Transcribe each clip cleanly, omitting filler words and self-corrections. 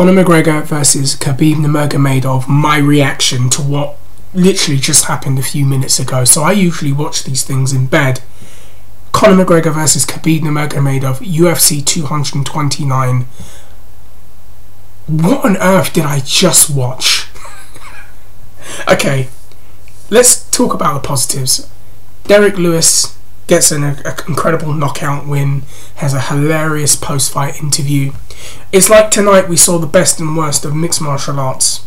Conor McGregor versus Khabib nurmagomedov, my reaction to what literally just happened a few minutes ago. So I usually watch these things in bed. Conor McGregor versus Khabib nurmagomedov, UFC 229. What on earth did I just watch? Okay, let's talk about the positives. Derek Lewis gets an incredible knockout win, has a hilarious post-fight interview. It's like tonight we saw the best and worst of mixed martial arts.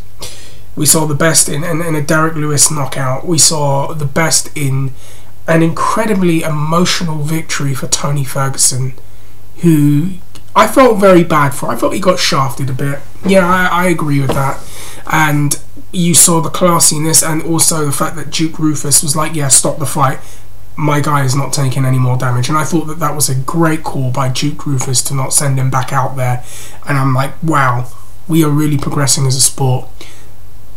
We saw the best in a Derek Lewis knockout. We saw the best in an incredibly emotional victory for Tony Ferguson, who I felt very bad for. I thought he got shafted a bit. Yeah, I agree with that. And you saw the classiness and also the fact that Duke Rufus was like, yeah, stop the fight. My guy is not taking any more damage. And I thought that that was a great call by Duke Rufus to not send him back out there. And I'm like, wow, we are really progressing as a sport.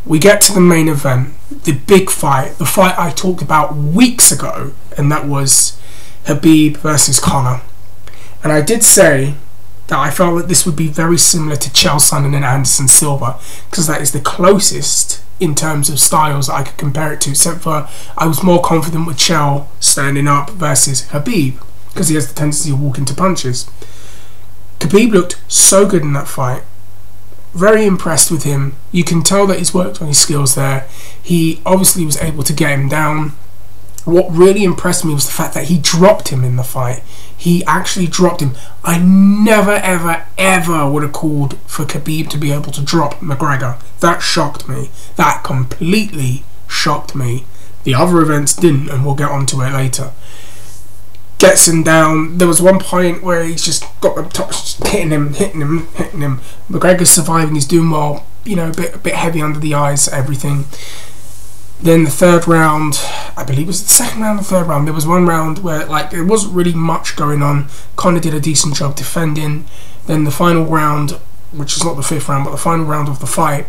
We get to the main event, the big fight, the fight I talked about weeks ago, and that was Khabib versus Conor. And I did say that I felt that this would be very similar to Chael Sonnen and Anderson Silva, because that is the closest in terms of styles that I could compare it to, except for I was more confident with Chael standing up versus Khabib, because he has the tendency to walk into punches. Khabib looked so good in that fight. Very impressed with him. You can tell that he's worked on his skills there. He obviously was able to get him down. What really impressed me was the fact that he dropped him in the fight. He actually dropped him. I never, ever, ever would have called for Khabib to be able to drop McGregor. That shocked me. That completely shocked me. The other events didn't, and we'll get onto it later. Gets him down. There was one point where he's just got the top, hitting him. McGregor's surviving. He's doing well. You know, a bit heavy under the eyes. Everything. Then the third round, I believe it was the second round or third round. There was one round where like there wasn't really much going on. Conor did a decent job defending. Then the final round, which is not the fifth round, but the final round of the fight,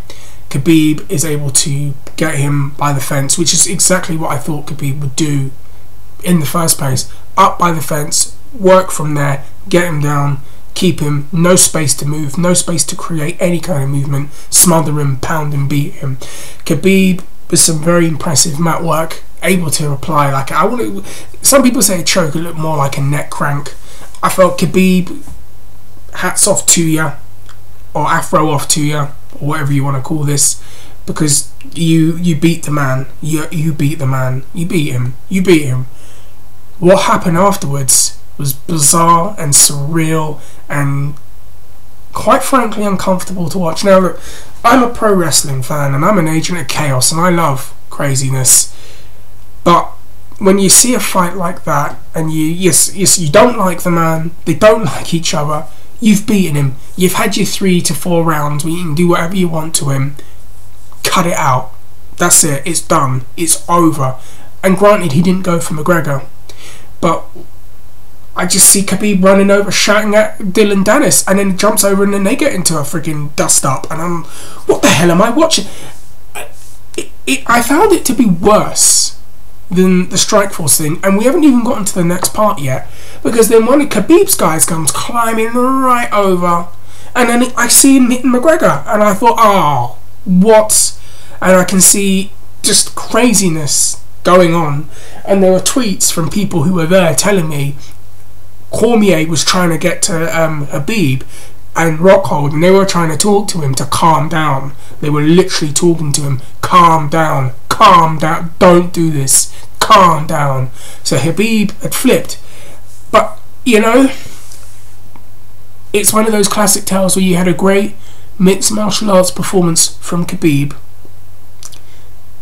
Khabib is able to get him by the fence, which is exactly what I thought Khabib would do in the first place. Up by the fence, work from there, get him down, keep him, no space to move, no space to create any kind of movement, smother him, pound him, beat him. Khabib with some very impressive mat work, able to apply like some people say a choke, it looked more like a neck crank. I felt Khabib, hats off to ya, or afro off to ya, or whatever you want to call this, because you beat the man. You beat the man. You beat him. What happened afterwards was bizarre and surreal and quite frankly uncomfortable to watch. Now look, I'm a pro wrestling fan and I'm an agent of chaos and I love craziness, but when you see a fight like that and you don't like the man, they don't like each other, you've beaten him, you've had your 3 to 4 rounds where you can do whatever you want to him, cut it out, that's it, it's done, it's over. And granted, he didn't go for McGregor, but I just see Khabib running over, shouting at Dylan Dennis, and then he jumps over and then they get into a freaking dust-up. And I'm, what the hell am I watching? I found it to be worse than the Strikeforce thing, and we haven't even gotten to the next part yet, because then one of Khabib's guys comes climbing right over, and then I see him hitting McGregor, and I thought, oh, what? And I can see just craziness going on, and there were tweets from people who were there telling me Cormier was trying to get to Khabib and Rockhold, and they were trying to talk to him to calm down. They were literally talking to him, calm down, don't do this, calm down. So Khabib had flipped, but you know, it's one of those classic tales where you had a great mixed martial arts performance from Khabib,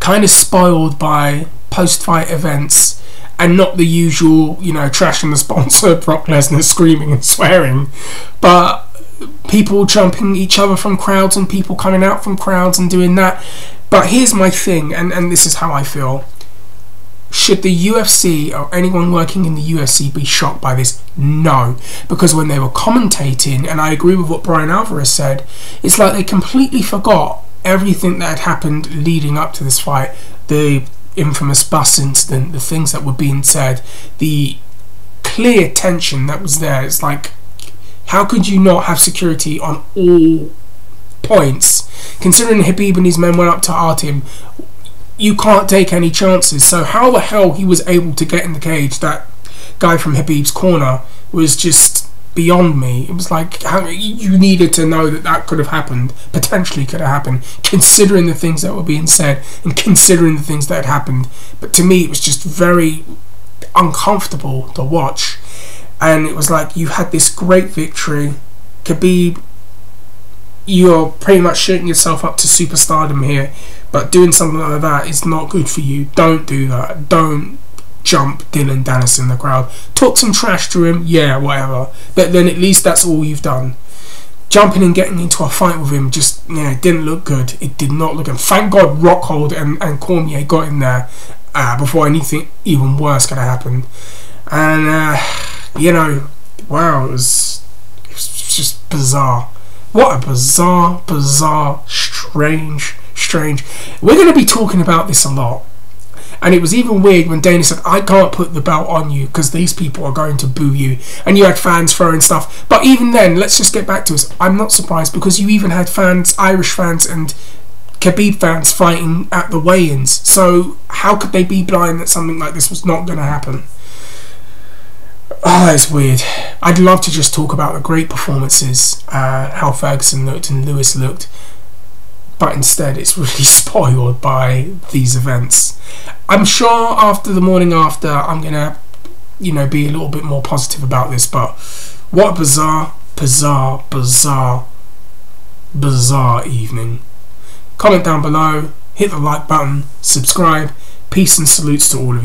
kind of spoiled by post-fight events and not the usual, you know, trashing the sponsor, Brock Lesnar screaming and swearing, but people jumping each other from crowds and people coming out from crowds and doing that. But here's my thing, and this is how I feel. Should the UFC or anyone working in the UFC be shocked by this? No, because when they were commentating, and I agree with what Brian Alvarez said, it's like they completely forgot everything that had happened leading up to this fight. The infamous bus incident, the things that were being said, the clear tension that was there. It's like, how could you not have security on all points. Considering Khabib and his men went up to Artem, you can't take any chances. So how the hell he was able to get in the cage, that guy from Khabib's corner, was just beyond me. It was like, how, you needed to know that that could have happened, potentially could have happened, considering the things that were being said and considering the things that had happened. But to me, it was just very uncomfortable to watch. And it was like, you had this great victory. Khabib, you're pretty much shooting yourself up to superstardom here, but doing something like that is not good for you. Don't do that. Don't jump Dylan Dennis in the crowd. Talk some trash to him, yeah, whatever, but then at least that's all you've done. Jumping and getting into a fight with him just, yeah, it didn't look good. It did not look good. Thank God Rockhold and Cormier got in there before anything even worse could have happened. And you know, wow, it was just bizarre. What a bizarre, strange. We're going to be talking about this a lot. And it was even weird when Dana said, I can't put the belt on you because these people are going to boo you. And you had fans throwing stuff. But even then, let's just get back to us. I'm not surprised, because you even had fans, Irish fans and Khabib fans fighting at the weigh-ins. So how could they be blind that something like this was not going to happen? Oh, it's weird. I'd love to just talk about the great performances, how Ferguson looked and Lewis looked, but instead it's really spoiled by these events. I'm sure after the morning after I'm gonna, you know, be a little bit more positive about this, but what a bizarre evening. Comment down below, hit the like button, subscribe. Peace and salutes to all of you.